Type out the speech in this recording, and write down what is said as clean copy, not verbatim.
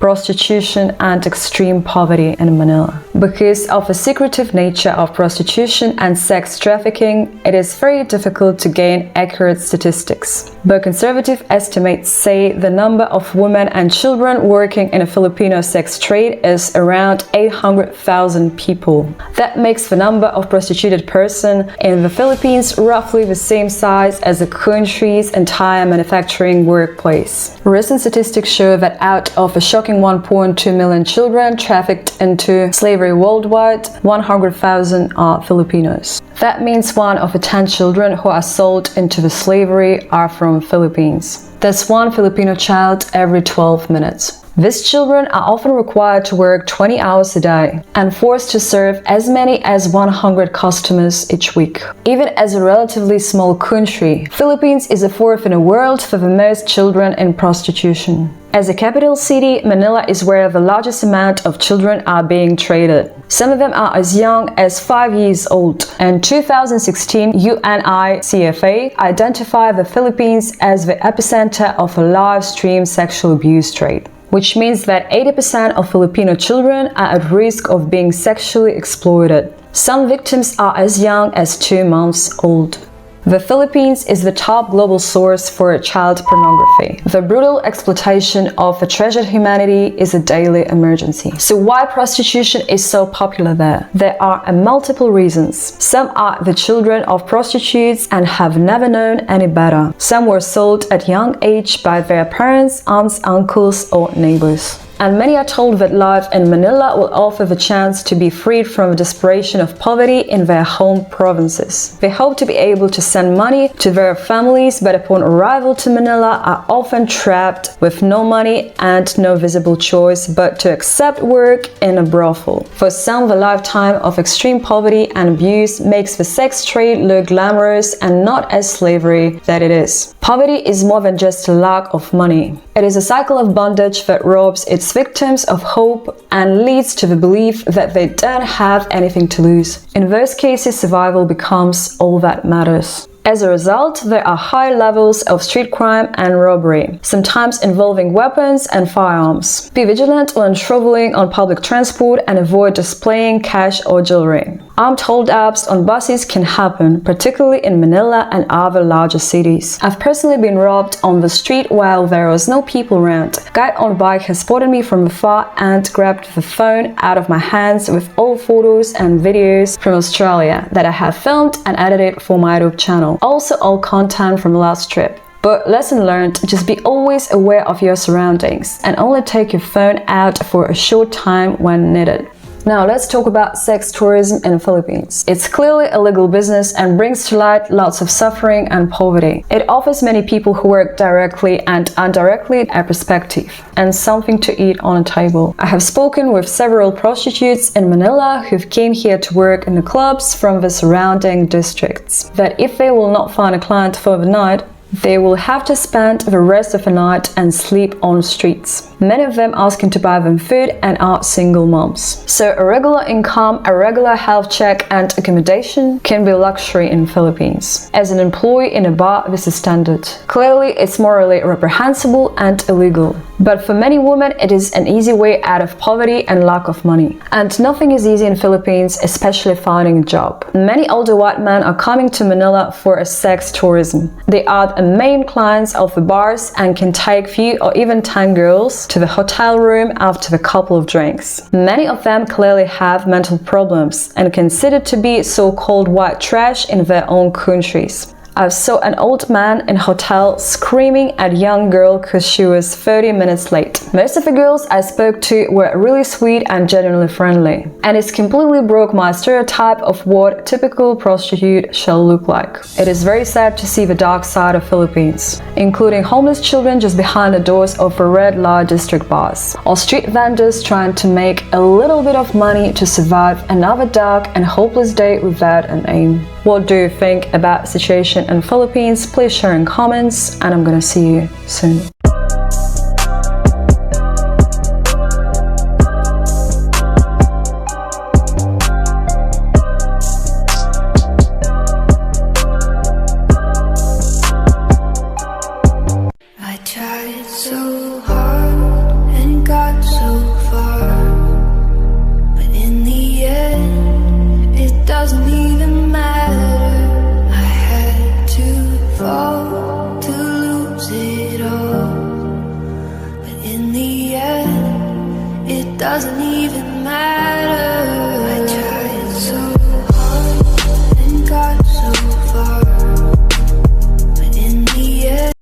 prostitution and extreme poverty in Manila. Because of the secretive nature of prostitution and sex trafficking, it is very difficult to gain accurate statistics. But conservative estimates say the number of women and children working in a Filipino sex trade is around 800,000 people. That makes the number of prostituted persons in the Philippines roughly the same size as the country's entire manufacturing workplace. Recent statistics show that out of a shocking 1.2 million children trafficked into slavery worldwide, 100,000 are Filipinos. That means 1 of the 10 children who are sold into the slavery are from Philippines. That's 1 Filipino child every 12 minutes. These children are often required to work 20 hours a day and forced to serve as many as 100 customers each week. Even as a relatively small country, Philippines is the 4th in the world for the most children in prostitution. As a capital city, Manila is where the largest amount of children are being traded. Some of them are as young as 5 years old. In 2016, UNICFA identified the Philippines as the epicenter of a live stream sexual abuse trade, which means that 80% of Filipino children are at risk of being sexually exploited. Some victims are as young as 2 months old. The Philippines is the top global source for child pornography. The brutal exploitation of a treasured humanity is a daily emergency. So why prostitution is so popular there? There are multiple reasons. Some are the children of prostitutes and have never known any better. Some were sold at young age by their parents, aunts, uncles, or neighbors. And many are told that life in Manila will offer the chance to be freed from the desperation of poverty in their home provinces. They hope to be able to send money to their families, but upon arrival to Manila are often trapped with no money and no visible choice but to accept work in a brothel. For some, the lifetime of extreme poverty and abuse makes the sex trade look glamorous and not as slavery that it is. Poverty is more than just a lack of money. It is a cycle of bondage that robs its victims of hope and leads to the belief that they don't have anything to lose. In those cases, survival becomes all that matters. As a result, there are high levels of street crime and robbery, sometimes involving weapons and firearms. Be vigilant when traveling on public transport and avoid displaying cash or jewelry. Armed hold-ups on buses can happen, particularly in Manila and other larger cities. I've personally been robbed on the street while there was no people around. A guy on a bike has spotted me from afar and grabbed the phone out of my hands with all photos and videos from Australia that I have filmed and edited for my YouTube channel. Also all content from last trip. But lesson learned, just be always aware of your surroundings and only take your phone out for a short time when needed. Now let's talk about sex tourism in the Philippines. It's clearly a legal business and brings to light lots of suffering and poverty. It offers many people who work directly and indirectly a perspective and something to eat on a table. I have spoken with several prostitutes in Manila who came here to work in the clubs from the surrounding districts, that if they will not find a client for the night, they will have to spend the rest of the night and sleep on the streets. Many of them asking to buy them food and are single moms. So a regular income, a regular health check and accommodation can be a luxury in the Philippines. As an employee in a bar, this is standard. Clearly, it's morally reprehensible and illegal. But for many women, it is an easy way out of poverty and lack of money. And nothing is easy in the Philippines, especially finding a job. Many older white men are coming to Manila for a sex tourism. They are the main clients of the bars and can take few or even 10 girls to the hotel room after a couple of drinks. Many of them clearly have mental problems and considered to be so-called white trash in their own countries. I saw an old man in a hotel screaming at a young girl because she was 30 minutes late. Most of the girls I spoke to were really sweet and genuinely friendly. And it completely broke my stereotype of what a typical prostitute shall look like. It is very sad to see the dark side of Philippines, including homeless children just behind the doors of the red light district bars, or street vendors trying to make a little bit of money to survive another dark and hopeless day without an aim. What do you think about the situation in the Philippines? Please share in comments, and I'm gonna see you soon. I tried so hard and got so doesn't even matter.